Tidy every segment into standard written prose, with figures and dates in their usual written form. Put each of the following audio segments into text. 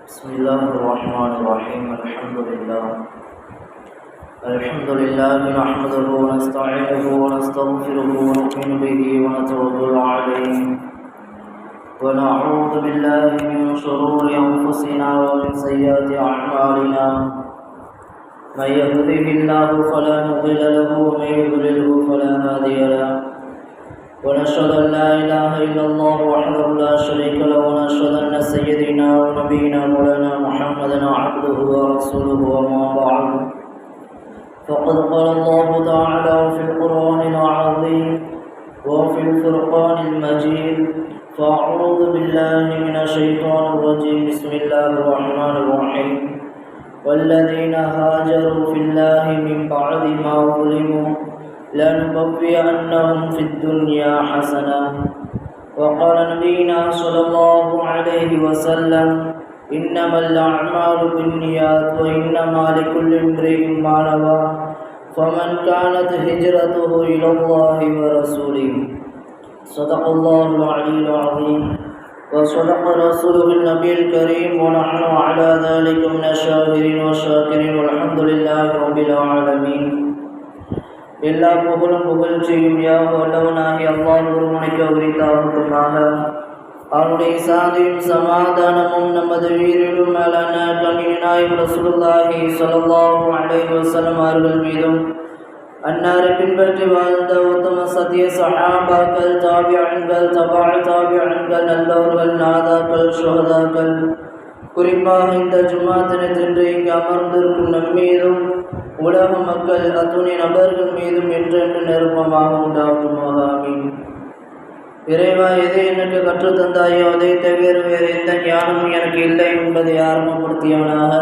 بسم الله الرحمن الرحيم الحمد لله نحمده ونستعينه ونستغفره ونؤمن به ونتوكل عليه ونعوذ بالله من شرور أنفسنا ومن سيئات أعمالنا من يهده الله فلا مضل له ومن يضلله فلا هادي له ونشهد أن لا إله إلا الله وحده لا شريك له ونشهد أن سيدنا ونبينا مولانا محمدا عبده ورسوله وما بعد فقد قال الله تعالى في القرآن العظيم وفي الفرقان المجيد فأعوذ بالله من الشيطان الرجيم بسم الله الرحمن الرحيم والذين هاجروا في الله من بعد ما ظلموا لنبوئنهم في الدنيا حسنة وقال نبينا صلى الله عليه وسلم إنما الأعمال بالنيات وإنما لكل امرئ ما نوى فمن كانت هجرته إلى الله ورسوله صدق الله العلي العظيم وصدق رسوله النبي الكريم ونحن على ذلك من الشاهدين والشاكرين والحمد لله رب العالمين. எல்லா புகழும் புகழ்ச்சியும் யாக வல்லவனாகி அல்லாஹ் ஒருவனுக்கு உரித்தாகட்டுமாக. அவனுடைய சாந்தியும் சமாதானமும் நமது வீரிலும் மேலான கண்ணின் நாயகம் ரசூலுல்லாஹி ஸல்லல்லாஹு அலைஹி வஸல்லம் அவர்கள் மீதும் அன்னாரை பின்பற்றி வாழ்ந்த உத்தம சத்திய சஹாபாக்கள், தாபியீன்கள், தபஅ தாபியீன்கள், நல்லவர்கள், நாதாக்கள், ஷுஹதாக்கள், குறிப்பாக இந்த ஜும்மா தினத்தன்று இங்கு அமர்ந்திருக்கும் நம்மீதும் உலக மக்கள் அத்துணை நபர்கள் மீதும் என்றென்று நெருப்பமாக உண்டாகுமாக. ஆமீன். இறைவா, எதை எனக்கு கற்றுத்தந்தாயோ அதை தவிர வேறு எந்த ஞானமும் எனக்கு இல்லை என்பதை ஆரம்பப்படுத்தியவனாக,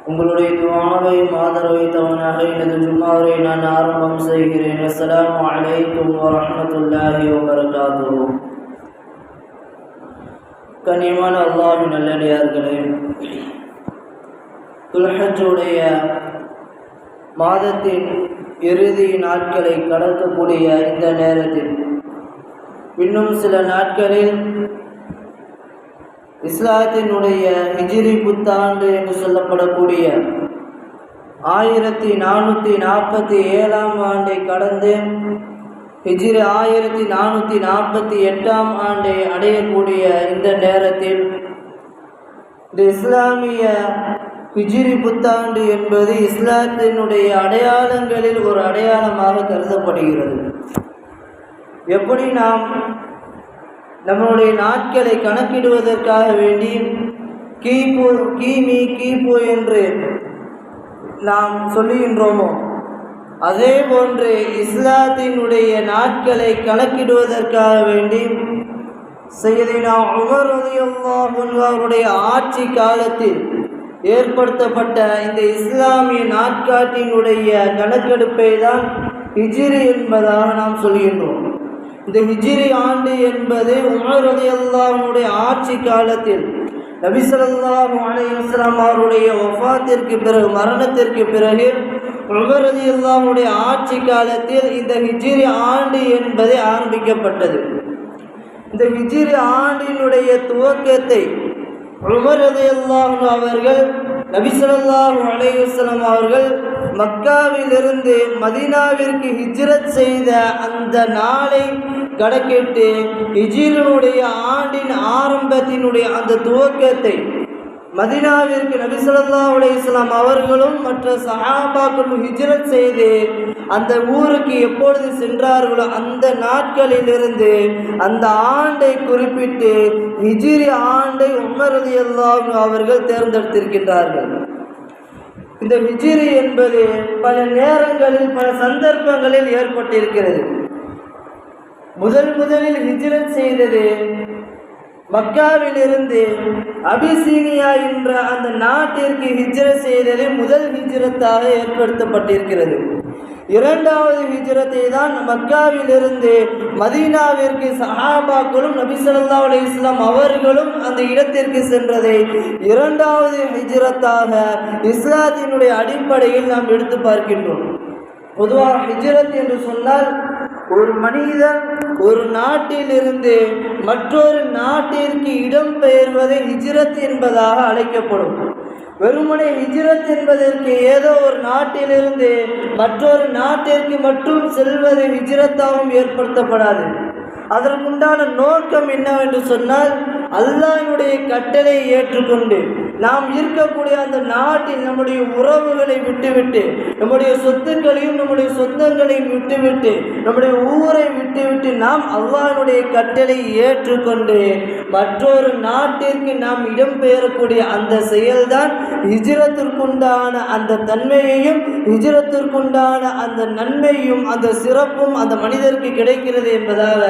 உங்களுடைய துஆவையும் ஆதரவைத்தவனாக எனது ஜும்மாவை நான் ஆரம்பம் செய்கிறேன். அஸ்ஸலாமு அலைக்கும் வரஹ்மத்துல்லாஹி வபரகாத்துஹு. கண்ணியமான அல்லாஹ்வின் நல்லடியார்களே, துல்ஹஜ்ஜுடைய மாதத்தின் இறுதி நாட்களை கடக்கக்கூடிய இந்த நேரத்தில் இன்னும் சில நாட்களில் இஸ்லாத்தினுடைய ஹிஜ்ரி புத்தாண்டு என்று சொல்லப்படக்கூடிய 1447 ஆண்டை கடந்து ஹிஜ்ரி 1448 ஆண்டை அடையக்கூடிய இந்த நேரத்தில் இந்த இஸ்லாமிய ஹிஜ்ரி புத்தாண்டு என்பது இஸ்லாத்தினுடைய அடையாளங்களில் ஒரு அடையாளமாக கருதப்படுகிறது. எப்படி நாம் நம்மளுடைய நாட்களை கணக்கிடுவதற்காக வேண்டி கிமு என்று நாம் சொல்லுகின்றோமோ, அதே போன்று இஸ்லாத்தினுடைய நாட்களை கணக்கிடுவதற்காக வேண்டி சையதுனா உமர் ரலியல்லாஹு அன்ஹு அவருடைய ஆட்சி காலத்தில் ஏற்படுத்தப்பட்ட இந்த இஸ்லாமிய நாட்காட்டினுடைய கணக்கெடுப்பை தான் ஹிஜ்ரி என்பதாக நாம் சொல்கின்றோம். இந்த ஹிஜ்ரி ஆண்டு என்பது உமர் ரலியல்லாஹு அன்ஹுடைய ஆட்சி காலத்தில் நபி ஸல்லல்லாஹு அலைஹி வஸல்லம் அவருடைய வஃபாத்திற்கு பிறகு, மரணத்திற்கு பிறகு உமர் ரலியல்லாஹு அன்ஹுடைய ஆட்சி காலத்தில் இந்த ஹிஜ்ரி ஆண்டு என்பது ஆரம்பிக்கப்பட்டது. இந்த ஹிஜ்ரி ஆண்டினுடைய துவக்கத்தை உமர் ரலியல்லாஹு அன்ஹு அவர்கள், நபி ஸல்லல்லாஹு அலைஹி வஸல்லம் அவர்கள் மக்காவிலிருந்து மதீனாவிற்கு ஹிஜ்ரத் செய்த அந்த நாளை கணக்கிட்டு ஹிஜ்ரினுடைய ஆண்டின் ஆரம்பத்தினுடைய அந்த துவக்கத்தை மதீனாவிற்கு நபி ஸல்லல்லாஹு அலைஹி வஸல்லம் அவர்களும் மற்ற சஹாபாக்களும் ஹிஜ்ரத் செய்து அந்த ஊருக்கு எப்பொழுது சென்றார்களோ அந்த நாட்களிலிருந்து அந்த ஆண்டை குறிப்பிட்டு ஹிஜ்ரி ஆண்டை உமர் ரலியல்லாஹு அன்ஹு அவர்கள் தேர்ந்தெடுத்திருக்கின்றார்கள். இந்த ஹிஜ்ரி என்பது பல நேரங்களில் பல சந்தர்ப்பங்களில் ஏற்பட்டிருக்கிறது. முதலில் ஹிஜ்ரத் செய்தது மக்காவிலிருந்து அபிசீனியா என்ற அந்த நாட்டிற்கு ஹிஜ்ரத் செய்தது முதல் ஹிஜ்ரத்தாக ஏற்படுத்தப்பட்டிருக்கிறது. இரண்டாவது ஹிஜ்ரத்தை தான் மக்காவிலிருந்து மதீனாவிற்கு சஹாபாக்களும் நபி ஸல்லல்லாஹு அலைஹி வஸல்லம் அவர்களும் அந்த இடத்திற்கு சென்றதை இரண்டாவது ஹிஜ்ரத்தாக இஸ்லாத்தினுடைய அடிப்படையில் நாம் எடுத்து பார்க்கின்றோம். பொதுவாக ஹிஜ்ரத் என்று சொன்னால் ஒரு மனிதன் ஒரு நாட்டிலிருந்து மற்றொரு நாட்டிற்கு இடம்பெயர்வதை ஹிஜ்ரத் என்பதாக அழைக்கப்படும். வெறுமனே ஹிஜ்ரத் என்பதற்கு ஏதோ ஒரு நாட்டிலிருந்து மற்றொரு நாட்டிற்கு மட்டும் செல்வது ஹிஜ்ரத்தாகவும் ஏற்படுத்தப்படாது. அதற்குண்டான நோக்கம் என்னவென்று சொன்னால், அல்லாஹ்வுடைய கட்டளை ஏற்றுக்கொண்டு நாம் இருக்கக்கூடிய அந்த நாட்டில் நம்முடைய உறவுகளை விட்டுவிட்டு, நம்முடைய சொத்துக்களையும் நம்முடைய சொந்தங்களையும் விட்டுவிட்டு, நம்முடைய ஊரை விட்டுவிட்டு நாம் அல்லாஹ்வுடைய கட்டளை ஏற்றுக்கொண்டு மற்றொரு நாட்டிற்கு நாம் இடம்பெயரக்கூடிய அந்த செயல்தான் ஹிஜ்ரத்திற்குண்டான அந்த தன்மையையும் ஹிஜ்ரத்திற்குண்டான அந்த நன்மையும் அந்த சிறப்பும் அந்த மனிதருக்கு கிடைக்கிறது என்பதாக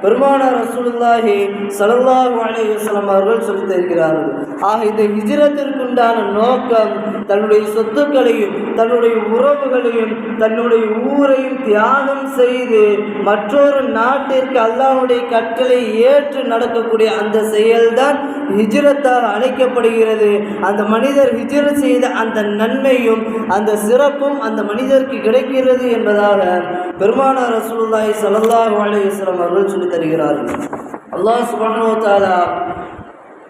பெருமானார் ரசூலுல்லாஹி ஸல்லல்லாஹு அலைஹி வஸல்லம் அவர்கள் சொல்லித் தருகிறார்கள். ஆக இந்த ஹிஜ்ரத்திற்குண்டான நோக்கம் தன்னுடைய சொத்துக்களையும் தன்னுடைய உறவுகளையும் தன்னுடைய ஊரையும் தியாகம் செய்து மற்றொரு நாட்டிற்கு அல்லாஹ்வுடைய கட்டளை ஏற்று நடக்கக்கூடிய அந்த செயல்தான் ஹிஜ்ரத்தாக அழைக்கப்படுகிறது. அந்த மனிதர் ஹிஜ்ரத் செய்த அந்த நன்மையும் அந்த சிறப்பும் அந்த மனிதருக்கு கிடைக்கிறது என்பதாக பெருமானார் ரசூலுல்லாஹி ஸல்லல்லாஹு அலைஹி வஸல்லம் அவர்கள் சொல்லித் தருகிறார்கள். அல்லாஹ் சுப்ஹானஹு வ தஆலா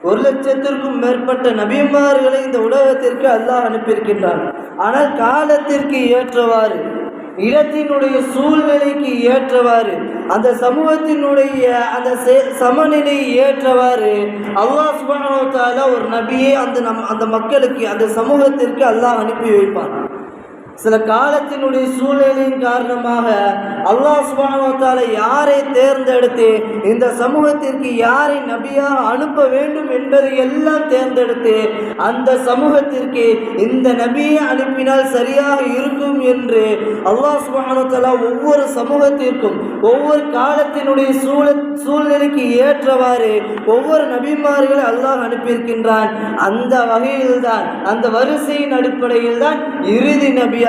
1,00,000க்கும் மேற்பட்ட நபிமார்களை இந்த உலகத்திற்கு அல்லாஹ் அனுப்பியிருக்கின்றான். ஆனால் காலத்திற்கு ஏற்றவாறு, இடத்தினுடைய சூழ்நிலைக்கு ஏற்றவாறு, அந்த சமூகத்தினுடைய அந்த சமநிலை ஏற்றவாறு அல்லாஹ் சுப்ஹானஹு வ தஆலா ஒரு நபியை அந்த மக்களுக்கு அந்த சமூகத்திற்கு அல்லாஹ் அனுப்பி வைப்பான். சில காலத்தினுடைய சூழ்நிலையின் காரணமாக அல்லாஹ் சுப்ஹானஹு வ தஆலா யாரை தேர்ந்தெடுத்து இந்த சமூகத்திற்கு யாரை நபியாக அனுப்ப வேண்டும் என்பதை எல்லாம் தேர்ந்தெடுத்து அந்த சமூகத்திற்கு இந்த நபியை அனுப்பினால் சரியாக இருக்கும் என்று அல்லாஹ் சுப்ஹானஹு வ தஆலா ஒவ்வொரு சமூகத்திற்கும் ஒவ்வொரு காலத்தினுடைய சூழ்நிலைக்கு ஏற்றவாறு ஒவ்வொரு நபிமார்களை அல்லாஹ் அனுப்பியிருக்கின்றான். அந்த வகையில்தான், அந்த வரிசையின் அடிப்படையில் தான் இறுதி நபி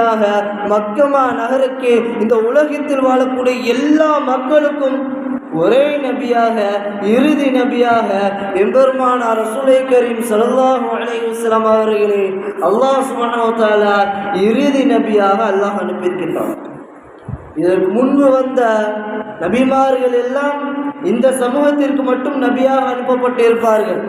மக்கமா நகருக்கு இந்த உலகத்தில் வாழக்கூடிய எல்லா மக்களுக்கும் ஒரே நபியாக இறுதி நபியாக எம்பெருமானார் ரசூலை கரீம் ஸல்லல்லாஹு அலைஹி வஸல்லம் அவர்களே அல்லாஹ் சுப்ஹானஹு வ தஆலா இறுதி நபியாக அல்லாஹ் அனுப்பியிருக்கின்றான். இதற்கு முன்பு வந்த நபிமார்கள் எல்லாம் இந்த சமூகத்திற்கு மட்டும் நபியாக அனுப்பப்பட்டிருப்பார்கள்.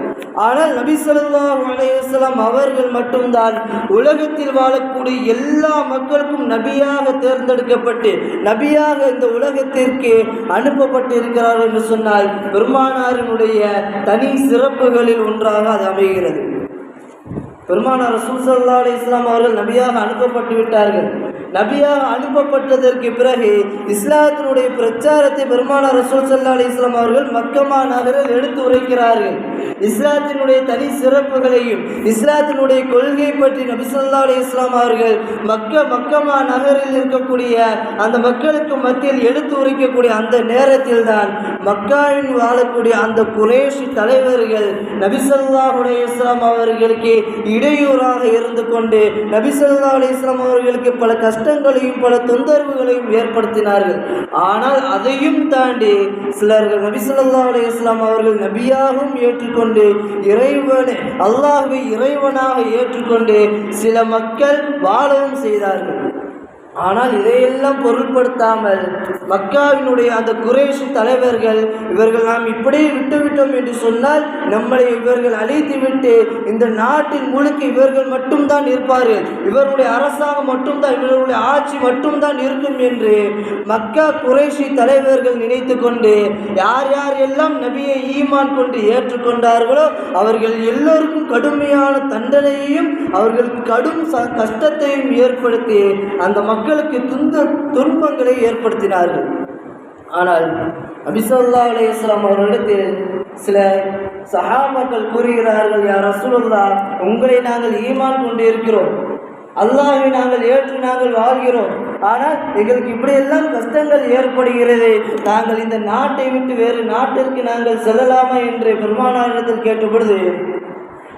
ஆனால் நபி ஸல்லல்லாஹு அலைஹி வஸல்லம் அவர்கள் மட்டும்தான் உலகத்தில் வாழக்கூடிய எல்லா மக்களுக்கும் நபியாக தேர்ந்தெடுக்கப்பட்டு நபியாக இந்த உலகத்திற்கு அனுப்பப்பட்டிருக்கிறார்கள் என்று சொன்னால் பெருமானாரினுடைய தனி சிறப்புகளில் ஒன்றாக அது அமைகிறது. பெருமானார் ரசூல் ஸல்லல்லாஹு அலைஹி வஸல்லம் அவர்கள் நபியாக அனுப்பப்பட்டு விட்டார்கள். நபியாக அனுப்பப்பட்டதற்கு பிறகு இஸ்லாத்தினுடைய பிரச்சாரத்தை பெருமானார் ரசூல் ஸல்லல்லாஹு அலைஹி வஸல்லம் அவர்கள் மக்கமா நகரில் எடுத்து உரைக்கிறார்கள். இஸ்லாத்தினுடைய தனி சிறப்புகளையும் இஸ்லாத்தினுடைய கொள்கை பற்றி நபி ஸல்லல்லாஹு அலைஹி வஸல்லம் அவர்கள் மக்கமா நகரில் இருக்கக்கூடிய அந்த மக்களுக்கு மத்தியில் எடுத்து உரைக்கக்கூடிய அந்த நேரத்தில் தான் மக்காவில் வாழக்கூடிய அந்த குறைஷி தலைவர்கள் நபி ஸல்லல்லாஹு அலைஹி வஸல்லம் அவர்களுக்கு இடையூறாக இருந்து கொண்டு நபி ஸல்லல்லாஹு அலைஹி வஸல்லம் அவர்களுக்கு பல கஷ்டங்களையும் பல தொந்தரவுகளையும் ஏற்படுத்தினார்கள். ஆனால் அதையும் தாண்டி சிலர்கள் நபி ஸல்லல்லாஹு அலைஹி வஸல்லம் அவர்கள் நபியாகவும் ஏற்றுக்கொண்டு இறைவனை அல்லாஹ்வை இறைவனாக ஏற்றுக்கொண்டு சில மக்கள் வாழவும் செய்தார்கள். ஆனால் இதையெல்லாம் பொருட்படுத்தாமல் மக்காவினுடைய அந்த குறைஷி தலைவர்கள் இவர்கள் நாம் இப்படியே விட்டுவிட்டோம் என்று சொன்னால் நம்மளை இவர்கள் அழித்துவிட்டு இந்த நாட்டின் முழுக்க இவர்கள் மட்டும்தான் இருப்பார்கள், இவருடைய அரசாங்கம் மட்டும்தான், இவர்களுடைய ஆட்சி மட்டும்தான் இருக்கும் என்று மக்கா குறைஷி தலைவர்கள் நினைத்து கொண்டு யார் யார் எல்லாம் நபியை ஈமான் கொண்டு ஏற்றுக்கொண்டார்களோ அவர்கள் எல்லோருக்கும் கடுமையான தண்டனையையும் அவர்களுக்கு கடும் கஷ்டத்தையும் ஏற்படுத்தி அந்த மக்களுக்கு துன்பங்களை ஏற்படுத்தினார்கள். ஆனால் நபி ஸல்லல்லாஹு அலைஹி வஸல்லம் அவர்களிடத்தில் சில சஹாபாக்கள் கூறுகிறார்கள், யா ரசூலுல்லாஹ், உங்களை நாங்கள் ஈமான் கொண்டு இருக்கிறோம், அல்லாஹ்வை நாங்கள் ஏற்று நாங்கள் வாழ்கிறோம், ஆனால் எங்களுக்கு இப்படியெல்லாம் கஷ்டங்கள் ஏற்படுகிறது, நாங்கள் இந்த நாட்டை விட்டு வேறு நாட்டிற்கு நாங்கள் செல்லலாமா என்று பெருமானாரிடத்தில் கேட்ட பொழுது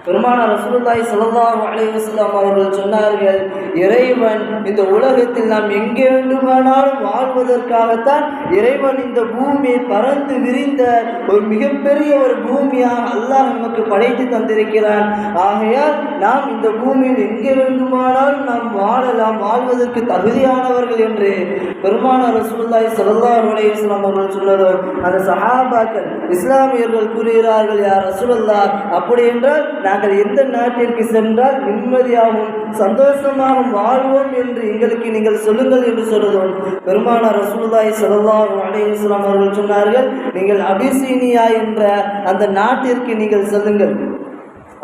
பெருமானார் ரசூலுல்லாஹி ஸல்லல்லாஹு அலைஹி வஸல்லம் அவர்கள் சொன்னார்கள், இறைவன் இந்த உலகத்தில் நாம் எங்கே வேண்டுமானாலும் வாழ்வதற்காகத்தான் இறைவன் இந்த பூமியை பறந்து விரிந்த ஒரு மிகப்பெரிய ஒரு பூமியாக அல்லாஹ் நமக்கு படைத்து தந்திருக்கிறான். ஆகையால் நாம் இந்த பூமியில் எங்கே வேண்டுமானாலும் நாம் வாழலாம், வாழ்வதற்கு தகுதியானவர்கள் என்று பெருமானார் ரசூலுல்லாஹி ஸல்லல்லாஹு அலைஹி வஸல்லம் அவர்கள் சொன்னதோ அந்த சஹாபாக்கள் இஸ்லாமியர்கள் கூறுகிறார்கள், யா ரசூலல்லாஹ், அப்படி என்றால் நாங்கள் எந்த நாட்டிற்கு சென்றால் நிம்மதியாகவும் சந்தோஷமாகவும் வாழ்வோம் என்று எங்களுக்கு நீங்கள் சொல்லுங்கள் என்று சொல்லுவோம். பெருமானார் ரசூலுல்லாஹி ஸல்லல்லாஹு அலைஹி வஸல்லம் அவர்கள் சொன்னார்கள், நீங்கள் அபிசீனியா என்ற அந்த நாட்டிற்கு நீங்கள் செல்லுங்கள்.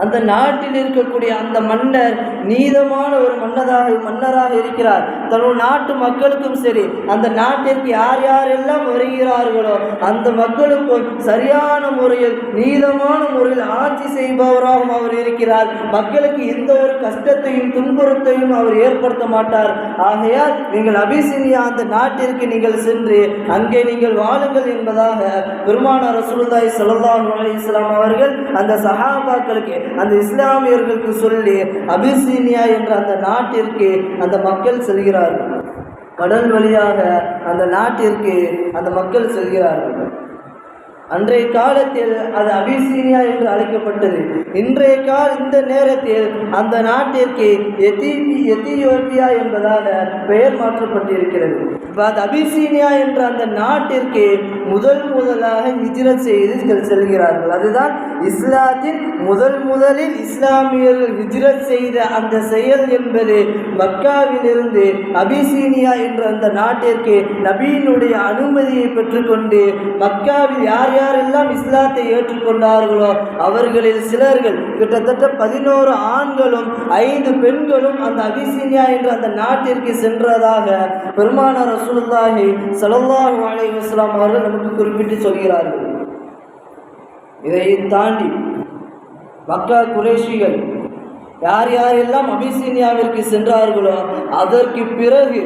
அந்த நாட்டில் இருக்கக்கூடிய அந்த மன்னர் நீதமான ஒரு மன்னராக இருக்கிறார். தன்னுடைய நாட்டு மக்களுக்கும் சரி, அந்த நாட்டிற்கு யார் யாரெல்லாம் வருகிறார்களோ அந்த மக்களுக்கும் சரியான முறையில் நீதமான முறையில் ஆட்சி செய்பவராகவும் அவர் இருக்கிறார். மக்களுக்கு எந்த ஒரு கஷ்டத்தையும் துன்புறுத்தையும் அவர் ஏற்படுத்த மாட்டார். ஆகையால் நீங்கள் அபிசீனியா அந்த நாட்டிற்கு நீங்கள் சென்று அங்கே நீங்கள் வாழுங்கள் என்பதாக பெருமானார் ரசூலுல்லாஹி ஸல்லல்லாஹு அலைஹி வஸல்லம் அவர்கள் அந்த சஹாபாக்களுக்கு, அந்த இஸ்லாமியர்களுக்கு சொல்லி அபிசீனியா என்ற அந்த நாட்டிற்கு அந்த மக்கள் செல்கிறார்கள். கடல் வழியாக அந்த நாட்டிற்கு அந்த மக்கள் செல்கிறார்கள். அன்றைய காலத்தில் அது அபிசீனியா என்று அழைக்கப்பட்டது. இந்த நேரத்தில் அந்த நாட்டிற்கு எத்தியோப்பியா என்பதாக பெயர் மாற்றப்பட்டிருக்கிறது. அது அபிசீனியா என்ற அந்த நாட்டிற்கு முதலாக ஹிஜ்ரத் செய்து செல்கிறார்கள். அதுதான் இஸ்லாத்தின் முதலில் இஸ்லாமியர்கள் ஹிஜ்ரத் செய்த அந்த செயல் என்பது மக்காவிலிருந்து அபிசீனியா என்ற அந்த நாட்டிற்கு நபியினுடைய அனுமதியை பெற்றுக்கொண்டு மக்காவில் யாரெல்லாம் இஸ்லாத்தை ஏற்றுக்கொண்டார்களோ அவர்களில் சிலர்கள் கிட்டத்தட்ட 11 ஆண்களும் 5 பெண்களும் அந்த அபிசீனியா என்ற அந்த நாட்டிற்கு சென்றதாக பெருமானார் ரசூலுல்லாஹி ஸல்லல்லாஹு அலைஹி வஸல்லம் அவர்கள் நமக்கு குறிப்பிட்டு சொல்கிறார்கள். இதை தாண்டி மக்கா குறைஷிகள் யாரெல்லாம் அபிசீனியாவிற்கு சென்றார்களோ அதற்கு பிறகு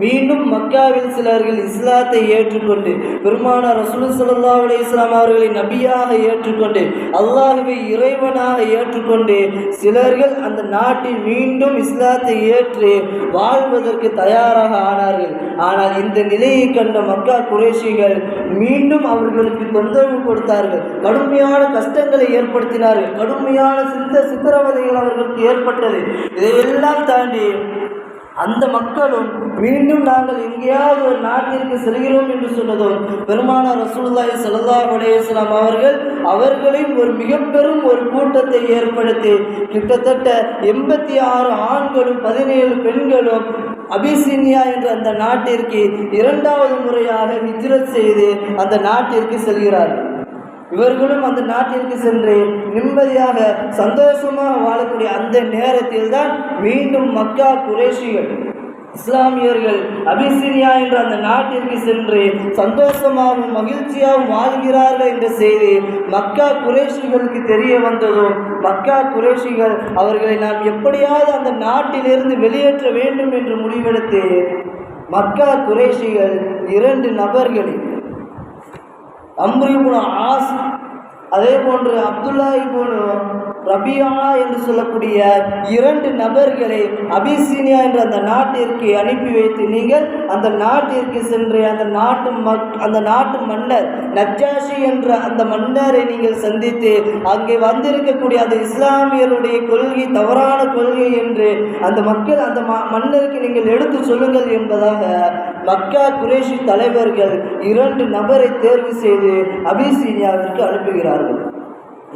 மீண்டும் மக்காவில் சிலர்கள் இஸ்லாத்தை ஏற்றுக்கொண்டு பெருமானார் ரசூல் ஸல்லல்லாஹு அலைஹி வஸல்லம் அவர்களை நபியாக ஏற்றுக்கொண்டு அல்லாஹ்வை இறைவனாக ஏற்றுக்கொண்டு சிலர்கள் அந்த நாட்டில் மீண்டும் இஸ்லாத்தை ஏற்று வாழ்வதற்கு தயாராக ஆனார்கள். ஆனால் இந்த நிலையை கண்ட மக்கா குறைஷிகள் மீண்டும் அவர்களுக்கு தொந்தரவு கொடுத்தார்கள், கடுமையான கஷ்டங்களை ஏற்படுத்தினார்கள், கடுமையான சித்திரவதைகள் அவர்களுக்கு ஏற்பட்டது. இதையெல்லாம் தாண்டி அந்த மக்களும் மீண்டும் நாங்கள் எங்கேயாவது ஒரு நாட்டிற்கு செல்கிறோம் என்று சொன்னதும் பெருமானார் ரசூலுல்லாஹி ஸல்லல்லாஹு அலைஹி வஸல்லம் அவர்களையும் ஒரு மிக பெரும் ஒரு கூட்டத்தை ஏற்படுத்தி கிட்டத்தட்ட 86 ஆண்களும் 17 பெண்களும் அபிசீனியா என்ற அந்த நாட்டிற்கு 2வது முறையாக ஹிஜ்ரத் செய்து அந்த நாட்டிற்கு செல்கிறார்கள். இவர்களும் அந்த நாட்டிற்கு சென்று நிம்மதியாக சந்தோஷமாக வாழக்கூடிய அந்த நேரத்தில் தான் மீண்டும் மக்கா குறைஷிகள் இஸ்லாமியர்கள் அபிசீனியா என்ற அந்த நாட்டிற்கு சென்று சந்தோஷமாகவும் மகிழ்ச்சியாகவும் வாழ்கிறார்கள் என்ற செய்தி மக்கா குறைஷிகளுக்கு தெரிய வந்ததும் மக்கா குறைஷிகள் அவர்களை நாம் எப்படியாவது அந்த நாட்டிலிருந்து வெளியேற்ற வேண்டும் என்று முடிவெடுத்து மக்கா குறைஷிகள் 2 நபர்களை அம்ரு இப்னு ஆஸ் அதே போன்று அப்துல்லா இப்னு ரபியா என்று சொல்லக்கூடிய 2 நபர்களை அபிசீனியா என்ற அந்த நாட்டிற்கு அனுப்பி வைத்து நீங்கள் அந்த நாட்டிற்கு சென்று அந்த நாட்டு மன்னர் நஜ்ஜாஷி என்ற அந்த மன்னரை நீங்கள் சந்தித்து அங்கே வந்திருக்கக்கூடிய அந்த இஸ்லாமியருடைய கொள்கை தவறான கொள்கை என்று அந்த மக்கள் அந்த மன்னருக்கு நீங்கள் எடுத்து சொல்லுங்கள் என்பதாக மக்கா குறைஷி தலைவர்கள் 2 நபரை தேர்வு செய்து அபிசீனியாவிற்கு அனுப்புகிறார்கள்.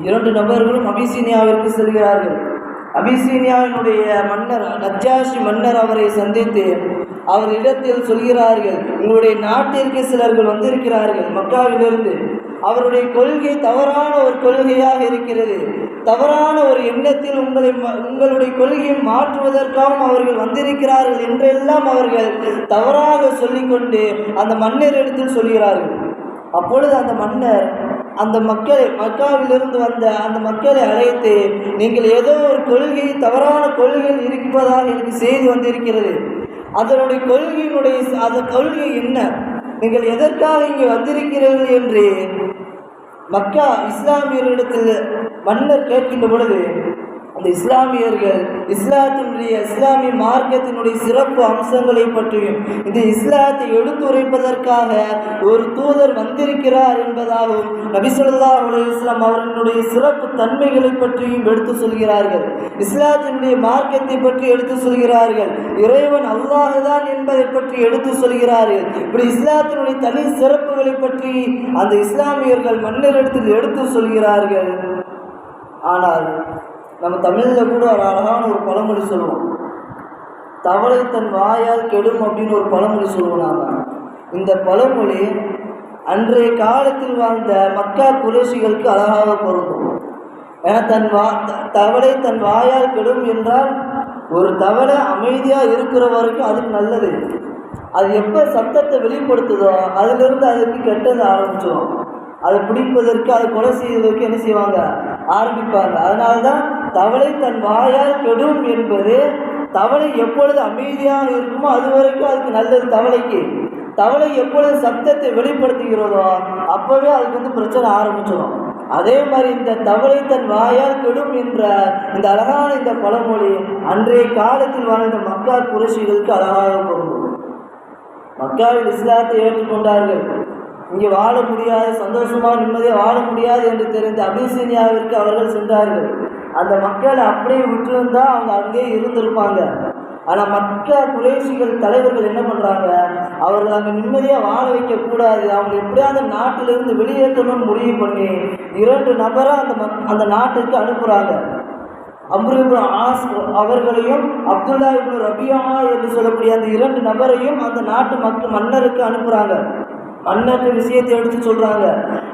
2 நபர்களும் அபிசீனியாவிற்கு செல்கிறார்கள். அபிசீனியாவினுடைய மன்னர் நஜ்ஜாஷி மன்னர் அவரை சந்தித்து அவரிடத்தில் சொல்கிறார்கள், உங்களுடைய நாட்டிற்கு சிலர்கள் வந்திருக்கிறார்கள் மக்காவிலிருந்து, அவருடைய கொள்கை தவறான ஒரு கொள்கையாக இருக்கிறது, தவறான ஒரு எண்ணத்தில் உங்களுடைய கொள்கையை மாற்றுவதற்காகவும் அவர்கள் வந்திருக்கிறார்கள் என்றெல்லாம் அவர்கள் தவறாக சொல்லிக்கொண்டு அந்த மன்னரிடத்தில் சொல்கிறார்கள். அப்பொழுது அந்த மன்னர் அந்த மக்காவிலிருந்து வந்த அந்த மக்களை அழைத்து, நீங்கள் ஏதோ ஒரு கொள்கை தவறான கொள்கையில் இருப்பதாக எனக்கு செய்தி வந்திருக்கிறது, அதனுடைய கொள்கை என்ன, நீங்கள் எதற்காக இங்கே வந்திருக்கிறீர்கள் என்று மக்கா இஸ்லாமியர்களிடத்தில் மன்னர் கேட்கின்ற பொழுது அந்த இஸ்லாமியர்கள் இஸ்லாமிய மார்க்கத்தினுடைய சிறப்பு அம்சங்களை பற்றியும் இந்த இஸ்லாத்தை எடுத்துரைப்பதற்காக ஒரு தூதர் வந்திருக்கிறார் என்பதாகவும் நபி ஸல்லல்லாஹு அலைஹி வஸல்லம் அவர்களுடைய சிறப்பு தன்மைகளை பற்றியும் எடுத்து சொல்கிறார்கள். இஸ்லாத்தினுடைய மார்க்கத்தை பற்றி எடுத்து சொல்கிறார்கள். இறைவன் அல்லாஹ் தான் என்பதை பற்றி எடுத்து சொல்கிறார்கள். இப்படி இஸ்லாத்தினுடைய தனி சிறப்புகளை பற்றி அந்த இஸ்லாமியர்கள் மன்னரிடத்தில் எடுத்து சொல்கிறார்கள். ஆனால் நம்ம தமிழில் கூட ஒரு அழகான ஒரு பழமொழி சொல்லுவோம், தவளை தன் வாயால் கெடும் அப்படின்னு ஒரு பழமொழி சொல்லுவோம். நாங்கள் இந்த பழமொழி அன்றைய காலத்தில் வாழ்ந்த மக்கா குறைஷிகளுக்கு அழகாக பொருந்தும். ஏன்னா தவளை தன் வாயால் கெடும் என்றால் ஒரு தவளை அமைதியாக இருக்கிற வரைக்கும் அதுக்கு நல்லது. அது எப்போ சத்தத்தை வெளிப்படுத்துதோ அதிலிருந்து அதுக்கு கெட்டது ஆரம்பிச்சிடும். அதை பிடிப்பதற்கு அதை கொலை செய்வதற்கு என்ன செய்வாங்க, ஆரம்பிப்பாங்க. அதனால்தான் தவளை தன் வாயால் கெடும் என்பது தவளை எப்பொழுது அமைதியாக இருக்குமோ அது வரைக்கும் அதுக்கு நல்லது. தவளை எப்பொழுது சத்தத்தை வெளிப்படுத்துகிறதோ அப்போவே அதுக்கு பிரச்சனை ஆரம்பிச்சிடும். அதே மாதிரி இந்த தவளை தன் வாயால் கெடும் என்ற இந்த அழகான இந்த பழமொழி அன்றைய காலத்தில் வாழ்ந்த மக்கா குறைஷிகளுக்கு அழகாக பொருந்தும். மக்காவில் இஸ்லாத்தை ஏற்றுக்கொண்டார்கள். இங்கே வாழ முடியாது, சந்தோஷமாக நிம்மதியாக வாழ முடியாது என்று தெரிந்த அபிசீனியாவிற்கு அவர்கள் சென்றார்கள். அந்த மக்களை அப்படியே விட்டுருந்தால் அவங்க அங்கேயே இருந்திருப்பாங்க. ஆனால் மக்கா குறைஷிகள் தலைவர்கள் என்ன பண்ணுறாங்க, அவர்கள் அங்கே நிம்மதியாக வாழ வைக்கக்கூடாது, அவங்க எப்படியாவது நாட்டிலிருந்து வெளியேற்றணும்னு முடிவு பண்ணி 2 நபரை அந்த நாட்டுக்கு அனுப்புகிறாங்க. அம்ரு இப்னு ஆஸ் அவர்களையும் அப்துல்லா இப்னு ரபியா என்று சொல்லக்கூடிய அந்த 2 நபரையும் அந்த நாட்டு மன்னருக்கு அனுப்புகிறாங்க. மன்னருக்கு விஷயத்தை எடுத்து சொல்கிறாங்க.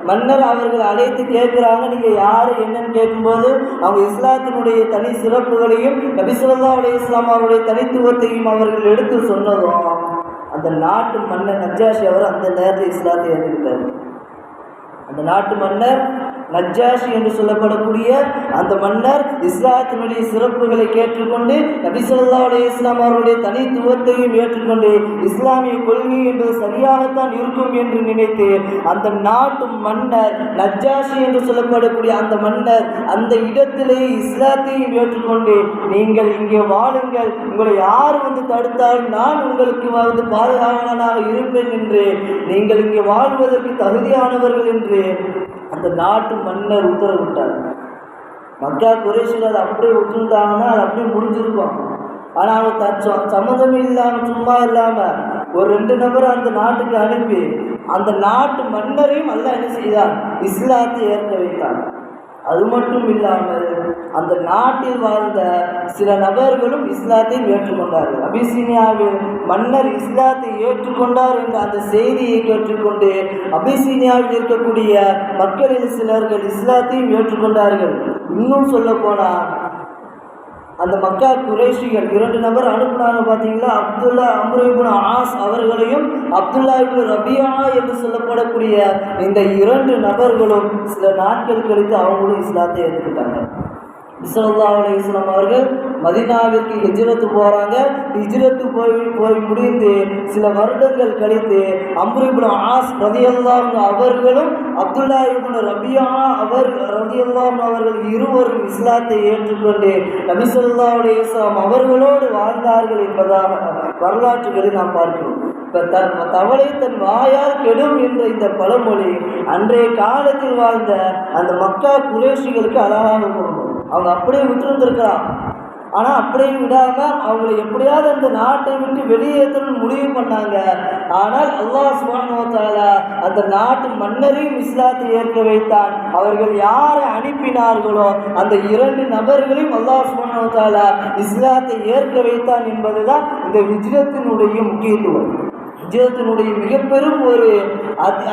மன்னர் அவர்கள் அழைத்து கேட்குறாங்க, நீங்கள் யார் என்னன்னு கேட்கும்போது அவங்க இஸ்லாத்தினுடைய தனி சிறப்புகளையும் நபி ஸல்லல்லாஹு அலைஹி வஸல்லம் அவருடைய தனித்துவத்தையும் அவர்கள் எடுத்து சொன்னதும் அந்த நாட்டு மன்னர் நஜ்ஜாஷி அவர் அந்த நேரத்தில் இஸ்லாத்தை ஏற்றுக்கிட்டார். அந்த நாட்டு மன்னர் நஜ்ஜாஷி என்று சொல்லப்படக்கூடிய அந்த மன்னர் இஸ்லாத்தினுடைய சிறப்புகளை கேட்டுக்கொண்டு நபி ஸல்லல்லாஹு அலைஹி வஸல்லம் அவருடைய தனித்துவத்தையும் ஏற்றுக்கொண்டு இஸ்லாமிய கொள்கை என்பது சரியாகத்தான் இருக்கும் என்று நினைத்து அந்த நாட்டு மன்னர் நஜ்ஜாஷி என்று சொல்லப்படக்கூடிய அந்த மன்னர் அந்த இடத்திலேயே இஸ்லாத்தையும் ஏற்றுக்கொண்டு நீங்கள் இங்கே வாழுங்கள், உங்களை யார் தடுத்தாலும் நான் உங்களுக்கு பாதுகாவலனாக இருப்பேன் என்று, நீங்கள் இங்கே வாழ்வதற்கு தகுதியானவர்கள் என்று அந்த நாட்டு மன்னர் உத்தரவிட்டார். மக்கா குறைஷிகள் அதை அப்படியே விட்டுருந்தாங்கன்னா அது அப்படியே முடிஞ்சிருக்கும். ஆனால் அவங்க சம்மந்தமே இல்லாமல் சும்மா இல்லாமல் ஒரு 2 நபரை அந்த நாட்டுக்கு அனுப்பி அந்த நாட்டு மன்னரையும் அல்லாஹ் என்ன செய்தார், இஸ்லாத்தை ஏற்க வைத்தார். அது மட்டும் இல்லாமல் அந்த நாட்டில் வாழ்ந்த சில நபர்களும் இஸ்லாத்தையும் ஏற்றுக்கொண்டார்கள். அபிசீனியாவில் மன்னர் இஸ்லாத்தை ஏற்றுக்கொண்டார் என்ற அந்த செய்தியை கேட்டுக்கொண்டு அபிசீனியாவில் இருக்கக்கூடிய மக்களில் சிலர்கள் இஸ்லாத்தையும் ஏற்றுக்கொண்டார்கள். இன்னும் சொல்ல போனால் அந்த மக்கா குறைஷிகள் 2 நபர் அனுப்புனாங்க பார்த்தீங்களா, அம்ரு இப்னு ஆஸ் அவர்களையும் அப்துல்லா இப்னு ரபியா என்று சொல்லப்படக்கூடிய இந்த 2 நபர்களும் சில நாட்கள் கழித்து அவங்களும் இஸ்லாத்தை ஏற்றுக்கிட்டாங்க. ஸல்லல்லாஹு அலைஹி வஸல்லம் அவர்கள் மதீனாவிற்கு ஹிஜ்ரத்து போகிறாங்க. ஹிஜ்ரத்து போய் முடிந்து சில வருடங்கள் கழித்து அம்ரு இப்னு ஆஸ் ரலியல்லாஹு அன்ஹு அவர்களும் அப்துல்லா இப்னு ரபியா ரலியல்லாஹு அன்ஹு அவர்கள் இருவரும் இஸ்லாத்தை ஏற்றுக்கொண்டு நபி ஸல்லல்லாஹு அலைஹி வஸல்லம் அவர்களோடு வாழ்ந்தார்கள் என்பதாக வரலாற்றுகளில் நாம் பார்க்கிறோம். இப்போ தவளை தன் வாயால் கெடும் என்ற இந்த பழமொழி அன்றைய காலத்தில் வாழ்ந்த அந்த மக்கா குறைஷிகளுக்கு அழகாக பொருந்தும். அவங்க அப்படியே விட்டுருந்துருக்கலாம். ஆனால் அப்படியே விடாமல் அவங்களை எப்படியாவது அந்த நாட்டை விட்டு வெளியேற்றணும்னு முடிவு பண்ணாங்க. ஆனால் அல்லாஹ் சுப்ஹானஹு வ தஆலா அந்த நாட்டு மன்னரையும் இஸ்லாத்தை ஏற்க வைத்தான். அவர்கள் யாரை அனுப்பினார்களோ அந்த 2 நபர்களையும் அல்லாஹ் சுப்ஹானஹு வ தஆலா இஸ்லாத்தை ஏற்க வைத்தான் என்பதுதான் இந்த ஹிஜ்ரத்தினுடைய முக்கியத்துவம். ஹிஜ்ரத்தினுடைய மிக பெரும் ஒரு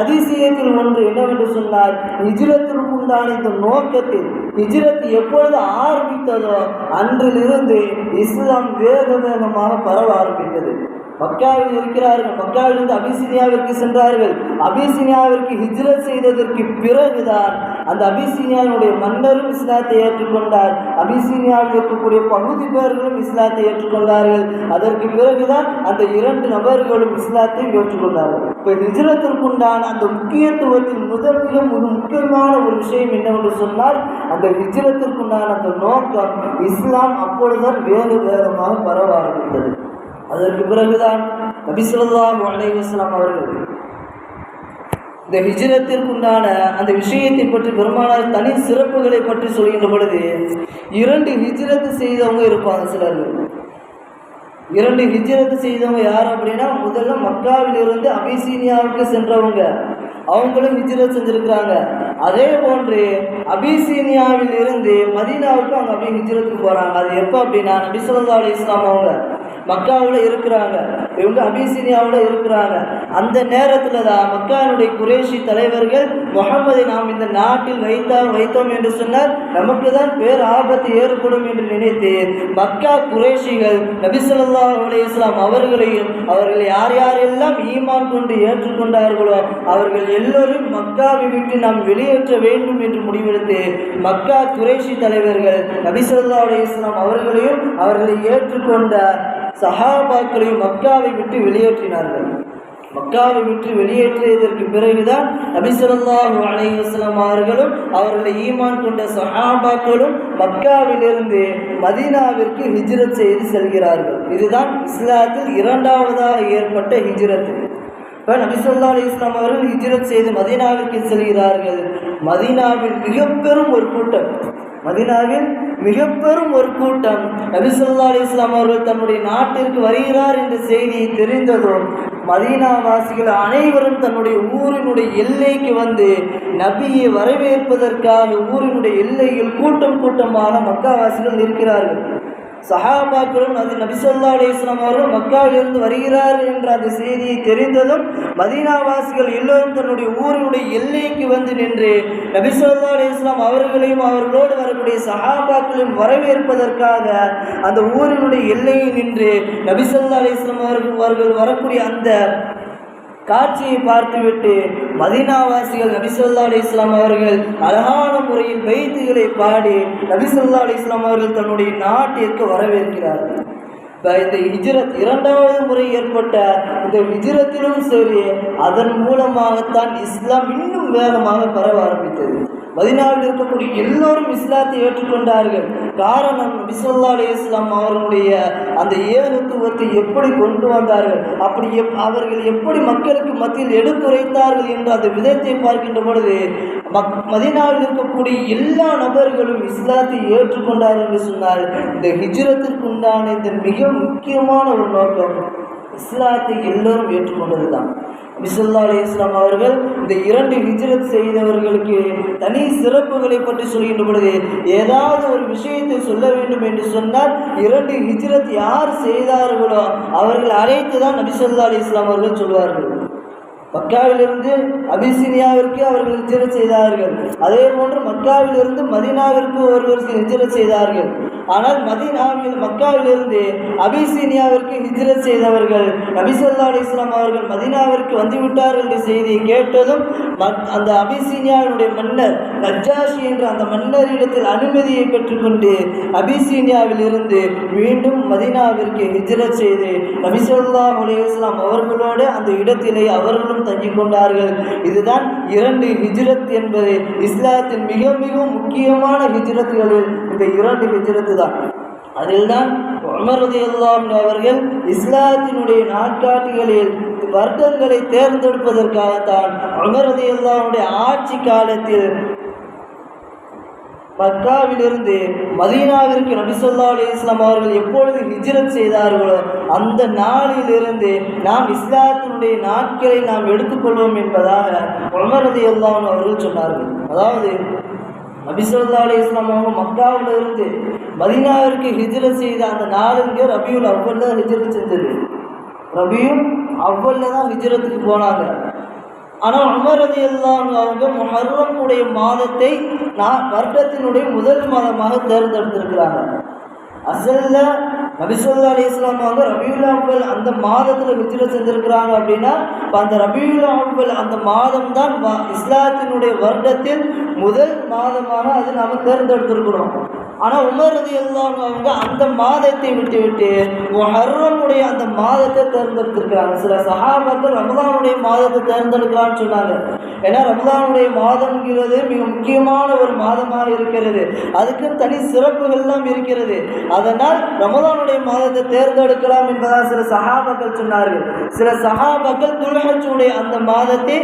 அதிசயத்தில் ஒன்று என்னவென்று சொன்னால், ஹிஜ்ரத்திற்கு உண்டான இந்த நோக்கத்தில் ஹிஜ்ரத் எப்பொழுது ஆரம்பித்ததோ அன்றிலிருந்து இஸ்லாம் வேகமாக பரவ ஆரம்பித்தது. மக்காவில் இருக்கிறார்கள். மக்காவிலிருந்து அபிசீனியாவிற்கு சென்றார்கள். அபிசீனியாவிற்கு ஹிஜ்ரத் செய்ததற்கு பிறகுதான் அந்த அபிசீனியாவுடைய மன்னரும் இஸ்லாத்தை ஏற்றுக்கொண்டார். அபிசீனியாவில் இருக்கக்கூடிய பகுதி பேர்களும் இஸ்லாத்தை ஏற்றுக்கொண்டார்கள். அதற்கு பிறகுதான் அந்த 2 நபர்களும் இஸ்லாத்தை ஏற்றுக்கொண்டார்கள். இப்போ ஹிஜ்ரத்திற்குண்டான அந்த முக்கியத்துவத்தின் மிக முக்கியமான ஒரு விஷயம் என்னவென்று சொன்னால், அந்த ஹிஜ்ரத்திற்குண்டான அந்த நோக்கம் இஸ்லாம் அப்பொழுதுதான் வேகமாக பரவ ஆரம்பித்தது. அதற்கு பிறகுதான் நபி ஸல்லல்லாஹு அலைஹி வஸல்லம் அவர்கள் இந்த ஹிஜ்ரத்திற்குண்டான அந்த விஷயத்தை பற்றி பெருமானார் தனி சிறப்புகளை பற்றி சொல்கின்ற பொழுது 2 ஹிஜ்ரத் செய்தவங்க இருப்பாங்க. சிலர்கள் 2 ஹிஜ்ரத் செய்தவங்க யார் அப்படின்னா, முதல்ல மக்காவிலிருந்து அபிசீனியாவுக்கு சென்றவங்க, அவங்களும் ஹிஜ்ரத் செஞ்சிருக்கிறாங்க. அதே போன்று அபிசீனியாவில் இருந்து மதீனாவுக்கு அவங்க அப்படியே ஹிஜ்ரத்துக்கு போகிறாங்க. அது எப்போ அப்படின்னா, நபி ஸல்லல்லாஹு அலைஹி வஸல்லம் அவங்க மக்காவில் இருக்கிறாங்க, இவங்க அபிசீனியாவில் இருக்கிறாங்க. அந்த நேரத்தில் தான் மக்காவுடைய குறைஷி தலைவர்கள் முஹம்மதை நாம் இந்த நாட்டில் வைத்தோம் என்று சொன்னால் நமக்கு தான் பேர் ஆபத்து ஏற்படும் என்று நினைத்து மக்கா குறைஷிகள் நபி ஸல்லல்லாஹு அலைஹி வஸல்லம் அவர்களையும் அவர்கள் யார் யாரெல்லாம் ஈமான் கொண்டு ஏற்றுக்கொண்டார்களோ அவர்கள் எல்லோரும் மக்காவை விட்டு நாம் வெளியேற்ற வேண்டும் என்று முடிவெடுத்து மக்கா குறைஷி தலைவர்கள் நபி ஸல்லல்லாஹு அலைஹி வஸல்லம் அவர்களையும் அவர்களை ஏற்றுக்கொண்ட சஹாபாக்களையும் மக்காவை விட்டு வெளியேற்றினார்கள். மக்காவை விட்டு வெளியேற்றியதற்கு பிறகுதான் நபி ஸல்லல்லாஹு அலைஹி வஸல்லம் அவர்களும் அவர்களை ஈமான் கொண்ட சஹாபாக்களும் மக்காவிலிருந்து மதீனாவிற்கு ஹிஜ்ரத் செய்து செல்கிறார்கள். இதுதான் இஸ்லாத்தில் 2வதாக ஏற்பட்ட ஹிஜ்ரத். இப்போ நபி ஸல்லல்லாஹு அலைஹி வஸல்லம் அவர்கள் ஹிஜ்ரத் செய்து மதீனாவிற்கு செல்கிறார்கள். மதீனாவில் மிக பெரும் ஒரு கூட்டம் நபி ஸல்லல்லாஹு அலைஹி வஸல்லம் அவர்கள் தன்னுடைய நாட்டிற்கு வருகிறார் என்ற செய்தி தெரிந்ததும் மதீனாவாசிகள் அனைவரும் தன்னுடைய ஊரினுடைய எல்லைக்கு வந்து நபியை வரவேற்பதற்காக ஊரினுடைய எல்லையில் கூட்டமாக மக்காவாசிகள் இருக்கிறார்கள். சஹாபாக்களும் அது நபி ஸல்லல்லாஹு அலைஹி வஸல்லம் அவர்கள் மக்காவிலிருந்து வருகிறார்கள் என்ற அந்த செய்தியை தெரிந்ததும் மதீனாவாசிகள் எல்லோரும் தன்னுடைய ஊரினுடைய எல்லைக்கு வந்து நின்று நபி ஸல்லல்லாஹு அலைஹி வஸல்லம் அவர்களையும் அவர்களோடு வரக்கூடிய சஹாபாக்களையும் வரவேற்பதற்காக அந்த ஊரினுடைய எல்லையை நின்று நபி ஸல்லல்லாஹு அலைஹி வஸல்லம் அவர்கள் வரக்கூடிய அந்த காட்சியை பார்த்துவிட்டு மதீனாவாசிகள் நபி ஸல்லல்லாஹு அலைஹி வஸல்லம் அவர்கள் அழகான முறையில் பைத்துகளை பாடி நபி ஸல்லல்லாஹு அலைஹி வஸல்லம் அவர்கள் தன்னுடைய நாட்டிற்கு வரவேற்கிறார்கள். இந்த ஹிஜ்ரத் 2வது முறை ஏற்பட்ட இந்த ஹிஜ்ரத்திலும் சரி, அதன் மூலமாகத்தான் இஸ்லாம் இன்னும் வேகமாக பரவ ஆரம்பித்தது. மதீனாவில் இருக்கக்கூடிய எல்லோரும் இஸ்லாத்தை ஏற்றுக்கொண்டார்கள். காரணம் நபி ஸல்லல்லாஹு அலைஹி வஸல்லம் அவர்களுடைய அந்த ஏகத்துவத்தை எப்படி கொண்டு வந்தார்கள், அவர்கள் எப்படி மக்களுக்கு மத்தியில் எடுத்துரைத்தார்கள் என்ற அந்த விதத்தை பார்க்கின்ற பொழுது மதீனாவில் இருக்கக்கூடிய எல்லா நபர்களும் இஸ்லாத்தை ஏற்றுக்கொண்டார்கள் என்று சொன்னால் இந்த ஹிஜ்ரத்திற்கு உண்டான இந்த மிக முக்கியமான ஒரு நோக்கம் இஸ்லாத்தை எல்லோரும் ஏற்றுக்கொண்டது தான். நபி ஸல்லல்லாஹு அலைஹி வஸல்லம் அவர்கள் இந்த 2 ஹிஜ்ரத் செய்தவர்களுக்கு தனி சிறப்புகளை பற்றி சொல்கின்ற பொழுது ஏதாவது ஒரு விஷயத்தை சொல்ல வேண்டும் என்று சொன்னால் 2 ஹிஜ்ரத் யார் செய்தார்களோ அவர்கள் அழைத்து தான் நபி ஸல்லல்லாஹு அலைஹி வஸல்லம் அவர்கள் சொல்வார்கள். மக்காவிலிருந்து அபிசீனியாவிற்கு அவர்கள் ஹிஜ்ரத் செய்தார்கள். அதே போன்று மக்காவிலிருந்து மதீனாவிற்கு ஒருவர் ஹிஜ்ரத் செய்தார்கள். ஆனால் மக்காவிலிருந்து அபிசீனியாவிற்கு ஹிஜ்ரத் செய்தவர்கள் நபி ஸல்லல்லாஹு அலைஹி வஸல்லம் அவர்கள் மதீனாவிற்கு வந்துவிட்டார்கள் என்ற செய்தியை கேட்டதும் அந்த அபிசீனியாவினுடைய மன்னர் நஜ்ஜாஷி என்ற அந்த மன்னரிடத்தில் அனுமதியை பெற்றுக்கொண்டு அபிசீனியாவில் இருந்து மீண்டும் மதீனாவிற்கு ஹிஜ்ரத் செய்து நபி ஸல்லல்லாஹு அலைஹி வஸல்லம் அவர்களோடு அந்த இடத்திலே அவர்களும் தங்கிக் கொண்டார்கள். இதுதான் 2 ஹிஜ்ரத் என்பது இஸ்லாத்தின் மிக மிக முக்கியமான ஹிஜ்ரத்துகளில் இந்த 2 ஹிஜ்ரத்து தான். அதில்தான் உமர் ரலியல்லாஹு அன்ஹு அவர்கள் இஸ்லாத்தினுடைய நாட்காட்டிகளில் வர்க்கங்களை தேர்ந்தெடுப்பதற்காகத்தான் உமர் ரலியல்லாஹு அன்ஹுடைய ஆட்சி காலத்தில் மக்காவிலிருந்து மதீனாவிற்கு நபி ஸல்லல்லாஹு அலைஹி வஸல்லம் அவர்கள் எப்பொழுது ஹிஜ்ரத் செய்தார்களோ அந்த நாளிலிருந்து நாம் இஸ்லாத்தினுடைய நாட்களை நாம் எடுத்துக்கொள்வோம் என்பதாக உமர் ரலியல்லாஹு அன்ஹு அவர்கள் சொன்னார்கள். அதாவது நபி ஸல்லல்லாஹு அலைஹி வஸல்லம் அவங்க மக்காவிலிருந்து மதீனாவிற்கு ஹிஜ்ரத் செய்த அந்த நாளுங்க ரபியுல் அவ்வல் தான் ஹிஜ்ரத் செஞ்சது. ரபியுல் அவ்வல்ல தான் ஹிஜ்ரத்துக்கு போனாங்க. ஆனால் உமர் ரலியல்லாஹு அன்ஹு அவங்க முஹர்ரமுடைய மாதத்தை வருடத்தினுடைய முதல் மாதமாக தேர்ந்தெடுத்திருக்கிறாங்க. அசல்ல நபி ஸல்லல்லாஹு அலைஹி வஸல்லம் அவங்க ரபியுல் அவ்வல் அந்த மாதத்தில் ஹிஜ்ரத் செஞ்சிருக்கிறாங்க அப்படின்னா அந்த ரபியுல் அவ்வல் அந்த மாதம் தான் இஸ்லாத்தினுடைய வருடத்தில் முதல் மாதமாக அது நாம் தேர்ந்தெடுத்திருக்கிறோம். ஆனால் உமர் ரலியல்லாஹு அன்ஹு அவங்க அந்த மாதத்தை விட்டு முஹர்ரமுடைய அந்த மாதத்தை தேர்ந்தெடுத்திருக்கிறாங்க. சில சஹாபாக்கள் ரமலானுடைய மாதத்தை தேர்ந்தெடுக்கலான்னு சொன்னாங்க. ஏன்னா ரமலானுடைய மாதம்ங்கிறது மிக முக்கியமான ஒரு மாதமாக இருக்கிறது, அதுக்கு தனி சிறப்புகள்லாம் இருக்கிறது. அதனால் ரமலானுடைய மாதத்தை தேர்ந்தெடுக்கலாம் என்பதாக சில சஹாபாக்கள் சொன்னார்கள். சில சஹாபாக்கள் துல்ஹஜ்ஜுடைய அந்த மாதத்தை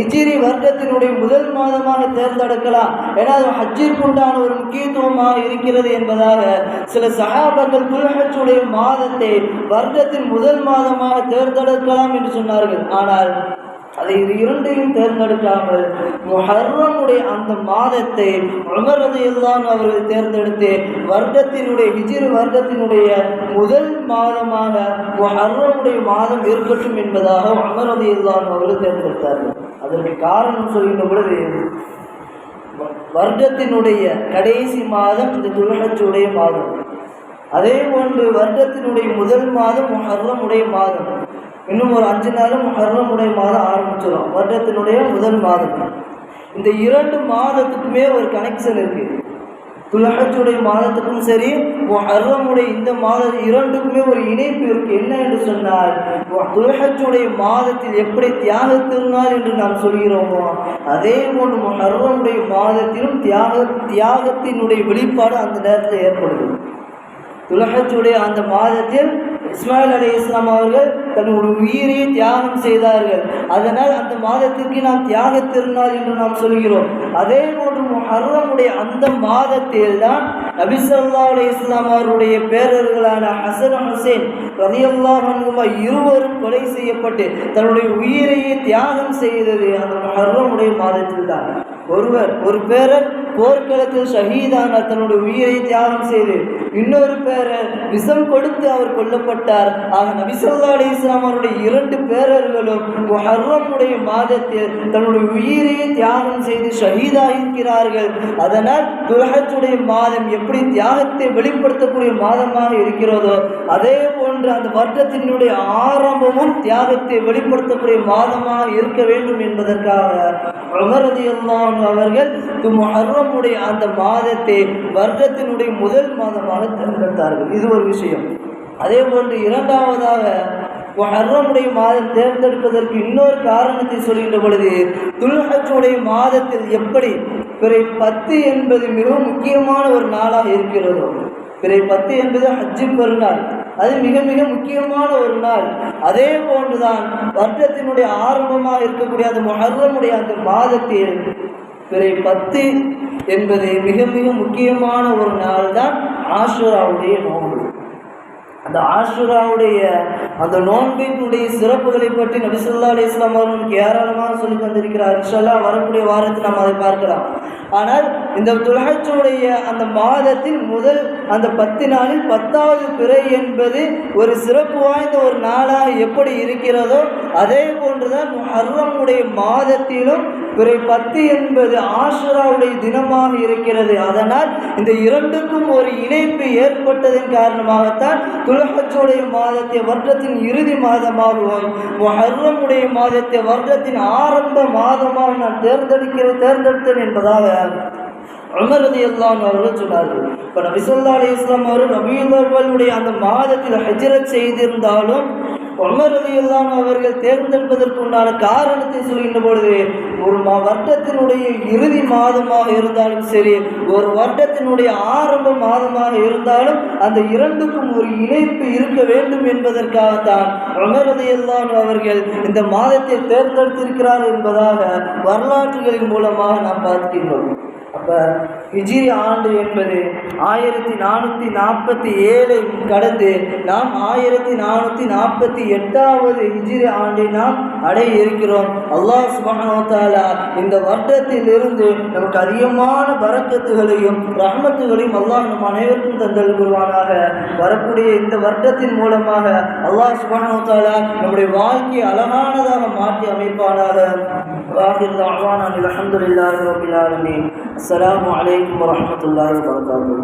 ஹிஜ்ரி வருடத்தினுடைய முதல் மாதமாக தேர்ந்தெடுக்கலாம், ஏன்னா அது ஹஜ்ஜிற்குண்டான ஒரு முக்கியத்துவமாக இருக்கிறது என்பதாக சில சஹாபாக்கள் துல்ஹஜ்ஜுடைய மாதத்தை வருடத்தின் முதல் மாதமாக தேர்ந்தெடுக்கலாம் என்று சொன்னார்கள். ஆனால் அதை இரண்டையும் தேர்ந்தெடுக்காமல் முஹர்ரமுடைய அந்த மாதத்தை உமர் ரலியல்லாஹு அன்ஹு அவர்கள் தேர்ந்தெடுத்து வருடத்தினுடைய ஹிஜ்ரி வருடத்தினுடைய முதல் மாதமாக முஹர்ரமுடைய மாதம் இருக்கட்டும் என்பதாக உமர் ரலியல்லாஹு அன்ஹு அவர்கள் தேர்ந்தெடுத்தார்கள். அதற்கு காரணம் சொல்கின்ற பொழுது வருடத்தினுடைய கடைசி மாதம் இந்த துல்ஹஜ்ஜுடைய மாதம், அதே போன்று வருடத்தினுடைய முதல் மாதம் முஹர்ரமுடைய மாதம், இன்னும் ஒரு 5 நாளும் முஹர்ரமுடைய மாதம் ஆரம்பிச்சிடும், வருடத்தினுடைய முதல் மாதம். இந்த 2 மாதத்துக்குமே ஒரு கனெக்ஷன் இருக்குது. துல்ஹஜ்ஜுடைய மாதத்துக்கும் சரி முஹர்ரமுடைய இந்த மாதம் இரண்டுக்குமே ஒரு இணைப்பு இருக்குது. என்ன என்று சொன்னால், துல்ஹஜ்ஜுடைய மாதத்தில் எப்படி தியாக திருநாள் என்று நாம் சொல்கிறோமோ அதே போன்று முஹர்ரமுடைய மாதத்திலும் தியாகத்தினுடைய வெளிப்பாடு அந்த நேரத்தில் ஏற்படுது. துல்ஹஜ்ஜுடைய அந்த மாதத்தில் இஸ்மாயில் அலைஹிஸ்ஸலாம் அவர்கள் தன்னுடைய உயிரை தியாகம் செய்தார்கள். அதனால் அந்த மாதத்திற்கு நாம் தியாக திருநாள் என்று நாம் சொல்கிறோம். அதே போன்று முஹர்ரமுடைய அந்த மாதத்தில் தான் நபி ஸல்லல்லாஹு அலைஹி வஸல்லம் அவருடைய பேரர்களான ஹசன் ஹுசைன் ரலியல்லாஹு அன்ஹுமா இருவரும் கொலை செய்யப்பட்டு தன்னுடைய உயிரையே தியாகம் செய்தது அந்த முஹர்ரமுடைய மாதத்தில் தான். ஒரு பேரர் போர்க்களத்தில் ஷஹீதான தன்னுடைய உயிரை தியாகம் செய்து, இன்னொரு பேரர் விஷம் கொடுத்து அவர் கொல்லப்பட்டார். ஆக நபி ஸல்லல்லாஹு அலைஹி வஸல்லம் அவருடைய 2 பேரர்களும் முஹர்ரமுடைய மாதத்தில் தன்னுடைய உயிரையே தியாகம் செய்து ஷஹீதாகிறார்கள். அதனால் துல்ஹஜ்ஜுடைய மாதம் எப்படி தியாகத்தை வெளிப்படுத்தக்கூடிய மாதமாக இருக்கிறதோ அதே போன்று அந்த வருடத்தினுடைய ஆரம்பமும் தியாகத்தை வெளிப்படுத்தக்கூடிய மாதமாக இருக்க வேண்டும் என்பதற்காக உமர் ரலியல்லாஹு அன்ஹு அவர்கள் முஹர்ரமுடைய அந்த மாதத்தை வருடத்தினுடைய முதல் மாதமாக தேர்ந்தெடுத்தார்கள். இது ஒரு விஷயம். அதே போன்று இரண்டாவதாக முஹர்ரமுடைய மாதம் தேர்ந்தெடுப்பதற்கு இன்னொரு காரணத்தை சொல்கின்ற பொழுது, துல்ஹஜ்ஜுடைய மாதத்தில் எப்படி பிறை 10 என்பது மிகவும் முக்கியமான ஒரு நாளாக இருக்கிறதோ, பிறை 10 என்பது ஹஜ்ஜு பெருநாள், அது மிக மிக முக்கியமான ஒரு நாள். அதே போன்றுதான் வருடத்தினுடைய ஆரம்பமாக இருக்கக்கூடிய அந்த முஹர்ரமுடைய அந்த மாதத்தில் பிறை 10 என்பது மிக மிக முக்கியமான ஒரு நாள் தான் ஆஷுராவுடைய நோன்பு. அந்த ஆஷுராவுடைய அந்த நோன்பினுடைய சிறப்புகளை பற்றி நபி ஸல்லல்லாஹு அலைஹி வஸல்லம் அவர்களுக்கு ஏராளமாக சொல்லி தந்திருக்கிறார். இன்ஷா அல்லாஹ் வரக்கூடிய வாரத்தில் நாம் அதை பார்க்கலாம். ஆனால் இந்த துல்ஹஜ்ஜுடைய அந்த மாதத்தில் முதல் அந்த 10 நாளில் 10வது பிறை என்பது ஒரு சிறப்பு வாய்ந்த ஒரு நாளாக எப்படி இருக்கிறதோ அதே போன்றுதான் முஹர்ரமுடைய மாதத்திலும் பிறை 10 என்பது ஆஷுராவுடைய தினமாக இருக்கிறது. அதனால் இந்த இரண்டுக்கும் ஒரு இணைப்பு ஏற்பட்டதன் காரணமாகத்தான் துல்ஹஜ்ஜுடைய மாதத்தை வருடத்தின் இறுதி மாதமாகவும் முஹர்ரமுடைய மாதத்தை வருடத்தின் ஆரம்ப மாதமாக நான் தேர்ந்தெடுத்தேன் என்பதாக உமர் ரலியல்லாஹு அன்ஹு அவர்கள் சொன்னார்கள். இப்போ நபி ஸல்லல்லாஹு அலைஹி வஸல்லம் அவர்கள் ரபியுல் அவ்வலுடைய அந்த மாதத்தில் ஹிஜ்ரத் செய்திருந்தாலும் உமர் ரலியல்லாஹு அன்ஹு அவர்கள் தேர்ந்தெடுப்பதற்குண்டான காரணத்தை சொல்கின்ற பொழுது, ஒரு வருடத்தினுடைய இறுதி மாதமாக இருந்தாலும் சரி, ஒரு வருடத்தினுடைய ஆரம்ப மாதமாக இருந்தாலும் அந்த இரண்டுக்கும் ஒரு இணைப்பு இருக்க வேண்டும் என்பதற்காகத்தான் உமர் ரலியல்லாஹு அன்ஹு அவர்கள் இந்த மாதத்தை தேர்ந்தெடுத்திருக்கிறார் என்பதாக வரலாற்றுகளின் மூலமாக நாம் பார்க்கின்றோம். அப்போ ஹிஜ்ரி ஆண்டு என்பது 1447 கடந்து நாம் 1448வது ஹிஜ்ரி ஆண்டை நாம் அடைய இருக்கிறோம். அல்லாஹ் சுப்ஹானஹு வ தஆலா இந்த வருடத்திலிருந்து நமக்கு அதிகமான பரக்கத்துகளையும் ரஹ்மத்துகளையும் அல்லாஹ் நம் அனைவருக்கும் தந்தல் புரிவானாக. வரக்கூடிய இந்த வருடத்தின் மூலமாக அல்லாஹ் சுப்ஹானஹு வ தஆலா நம்முடைய வாழ்க்கையை அழகானதாக மாற்றி அமைப்பானாக. வாஹிர் தஅவானா அல்ஹம்துலில்லாஹி ரப்பில் ஆலமீன். அஸ்ஸலாமு அலைக்கும் வரஹ்மத்துல்லாஹி வபரகாத்துஹு.